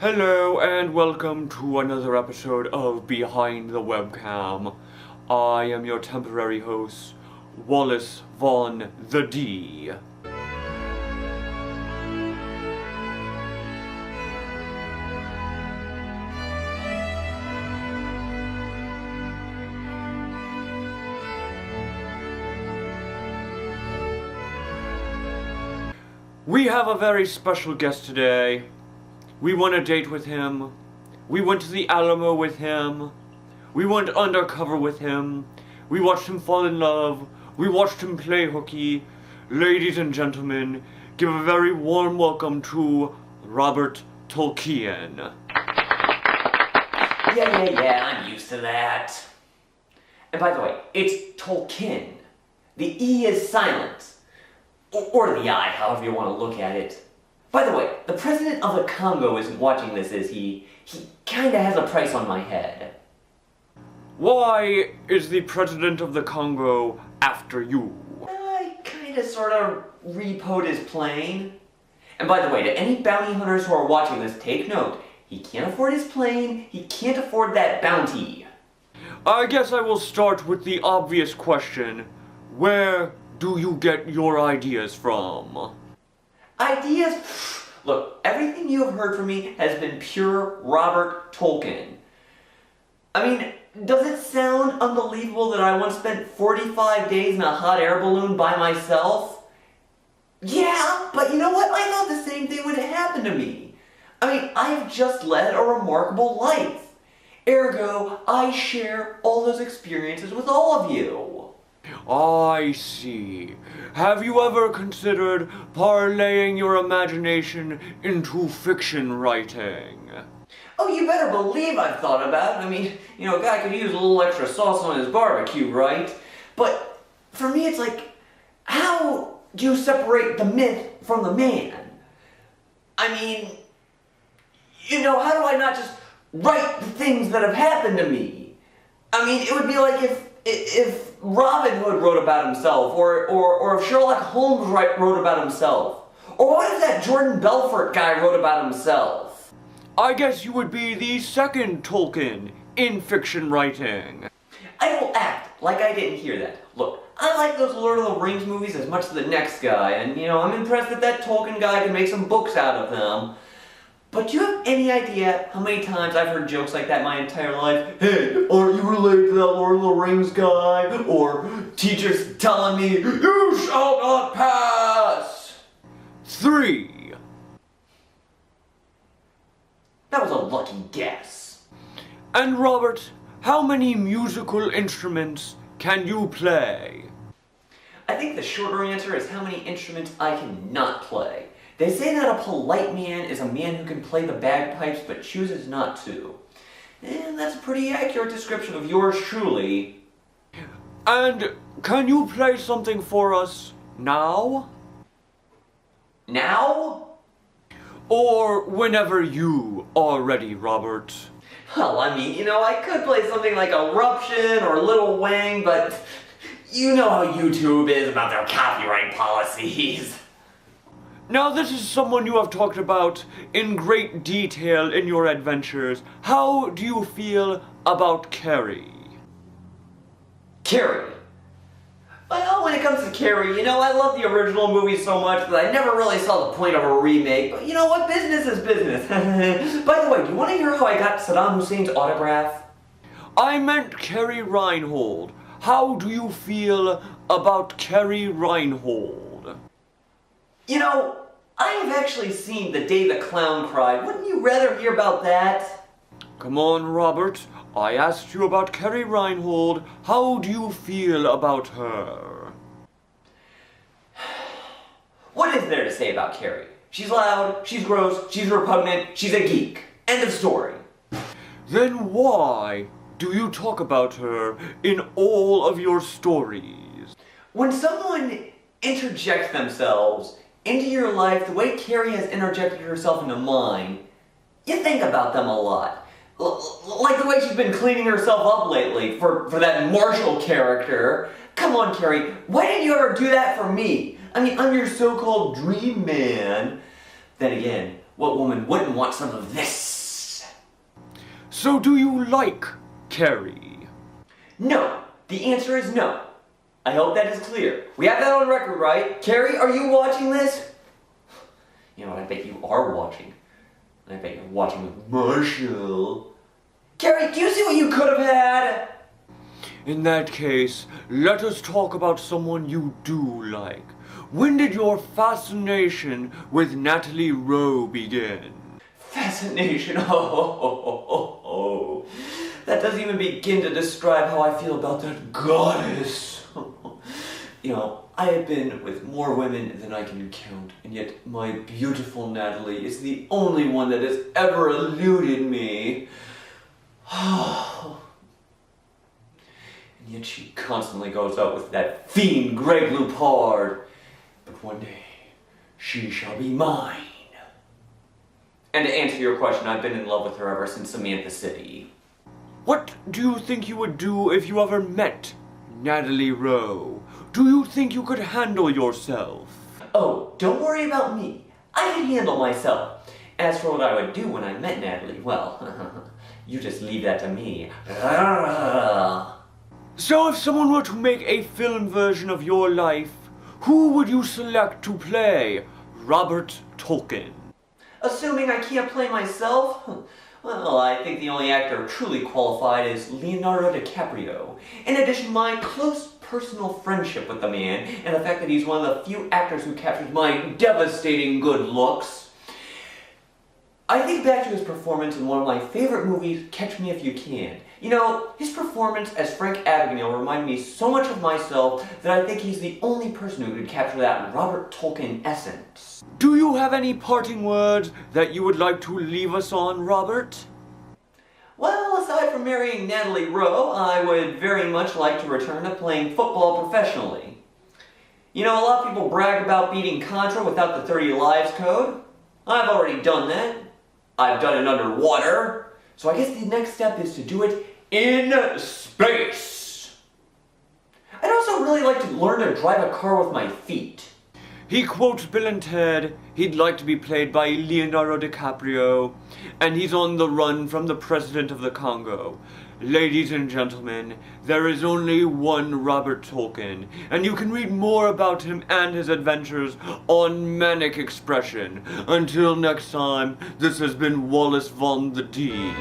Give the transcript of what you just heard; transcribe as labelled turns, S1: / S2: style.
S1: Hello and welcome to another episode of Behind the Webcam. I am your temporary host, Wallace Von the D. We have a very special guest today. We went a date with him. We went to the Alamo with him. We went undercover with him. We watched him fall in love. We watched him play hooky. Ladies and gentlemen, give a very warm welcome to Robert Tolkien.
S2: Yeah, I'm used to that. And by the way, it's Tolkien. The E is silent. Or the I, however you want to look at it. By the way, the president of the Congo isn't watching this, is he? He kinda has a price on my head.
S1: Why is the president of the Congo after you?
S2: I kinda sorta repoed his plane. And by the way, to any bounty hunters who are watching this, take note. He can't afford his plane, he can't afford that bounty.
S1: I guess I will start with the obvious question. Where do you get your ideas from?
S2: Ideas? Look, everything you have heard from me has been pure Robert Tolkien. I mean, does it sound unbelievable that I once spent 45 days in a hot air balloon by myself? Yeah, but you know what? I thought the same thing would happen to me. I mean, I've just led a remarkable life. Ergo, I share all those experiences with all of you.
S1: I see. Have you ever considered parlaying your imagination into fiction writing?
S2: Oh, you better believe I've thought about it. I mean, you know, a guy could use a little extra sauce on his barbecue, right? But for me, it's like, how do you separate the myth from the man? I mean, you know, how do I not just write the things that have happened to me? I mean, it would be like if Robin Hood wrote about himself, or if Sherlock Holmes wrote about himself, or what if that Jordan Belfort guy wrote about himself?
S1: I guess you would be the second Tolkien in fiction writing.
S2: I will act like I didn't hear that. Look, I like those Lord of the Rings movies as much as the next guy, and you know, I'm impressed that Tolkien guy can make some books out of them. But do you have any idea how many times I've heard jokes like that my entire life? Hey, aren't you related to that Lord of the Rings guy? Or teachers telling me, you shall not pass!
S1: 3.
S2: That was a lucky guess.
S1: And Robert, how many musical instruments can you play?
S2: I think the shorter answer is how many instruments I cannot play. They say that a polite man is a man who can play the bagpipes but chooses not to. And that's a pretty accurate description of yours truly.
S1: And can you play something for us now?
S2: Now?
S1: Or whenever you are ready, Robert.
S2: Well, I mean, you know, I could play something like Eruption or Little Wing, but you know how YouTube is about their copyright policies.
S1: Now this is someone you have talked about in great detail in your adventures. How do you feel about Carrie?
S2: Carrie. Well, when it comes to Carrie, you know, I love the original movie so much that I never really saw the point of a remake, but you know what? Business is business. By the way, do you want to hear how I got Saddam Hussein's autograph?
S1: I meant Kerry Reinhold. How do you feel about Kerry Reinhold?
S2: You know, I have actually seen The Day the Clown Cried. Wouldn't you rather hear about that?
S1: Come on, Robert. I asked you about Kerry Reinhold. How do you feel about her?
S2: What is there to say about Carrie? She's loud, she's gross, she's repugnant, she's a geek. End of story.
S1: Then why do you talk about her in all of your stories?
S2: When someone interjects themselves into your life the way Carrie has interjected herself into mine, you think about them a lot. Like the way she's been cleaning herself up lately for that Marshall character. Come on, Carrie, why didn't you ever do that for me? I mean, I'm your so-called dream man. Then again, what woman wouldn't want some of this?
S1: So do you like Carrie?
S2: No. The answer is no. I hope that is clear. We have that on record, right? Carrie, are you watching this? You know what, I bet you are watching. I bet you're watching with Marshall. Carrie, do you see what you could have had?
S1: In that case, let us talk about someone you do like. When did your fascination with Natalie Rowe begin?
S2: Fascination, oh. That doesn't even begin to describe how I feel about that goddess. You know, I have been with more women than I can count, and yet my beautiful Natalie is the only one that has ever eluded me. And yet she constantly goes out with that fiend Greg Lupard. But one day, she shall be mine. And to answer your question, I've been in love with her ever since Samantha City.
S1: What do you think you would do if you ever met Natalie Rowe? Do you think you could handle yourself?
S2: Oh, don't worry about me. I can handle myself. As for what I would do when I met Natalie, well, you just leave that to me.
S1: So if someone were to make a film version of your life, who would you select to play Robert Tolkien?
S2: Assuming I can't play myself? Well, I think the only actor truly qualified is Leonardo DiCaprio. In addition to my close personal friendship with the man, and the fact that he's one of the few actors who captures my devastating good looks, I think back to his performance in one of my favorite movies, Catch Me If You Can. You know, his performance as Frank Abagnale reminded me so much of myself that I think he's the only person who could capture that Robert Tolkien essence.
S1: Do you have any parting words that you would like to leave us on, Robert?
S2: Well, aside from marrying Natalie Rowe, I would very much like to return to playing football professionally. You know, a lot of people brag about beating Contra without the 30 lives code. I've already done that. I've done it underwater. So I guess the next step is to do it in space. I'd also really like to learn to drive a car with my feet.
S1: He quotes Bill and Ted, he'd like to be played by Leonardo DiCaprio, and he's on the run from the president of the Congo. Ladies and gentlemen, there is only one Robert Tolkien, and you can read more about him and his adventures on Manic Expression. Until next time, this has been Wallace Von the D.